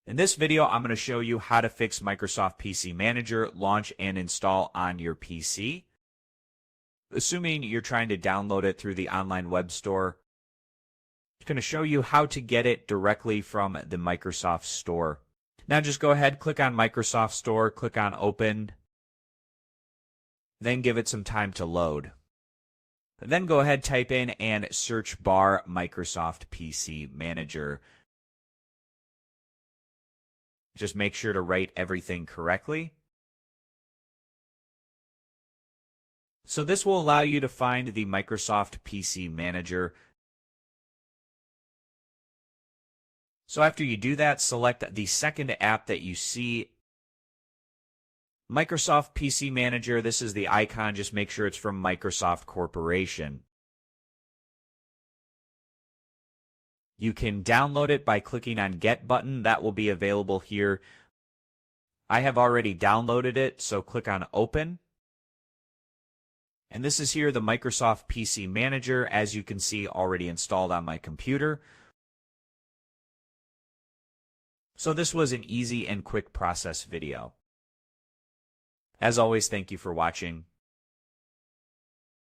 In this video, I'm going to show you how to fix Microsoft PC Manager, launch and install on your PC. Assuming you're trying to download it through the online web store, I'm going to show you how to get it directly from the Microsoft Store. Now just go ahead, click on Microsoft Store, click on Open, then give it some time to load. Then go ahead, type in and search bar Microsoft PC Manager. Just make sure to write everything correctly. So this will allow you to find the Microsoft PC Manager. So after you do that, select the second app that you see. Microsoft PC Manager, this is the icon, just make sure it's from Microsoft Corporation. You can download it by clicking on Get button. That will be available here. I have already downloaded it, so click on Open. And this is here the Microsoft PC Manager, as you can see, already installed on my computer. So this was an easy and quick process video. As always, thank you for watching.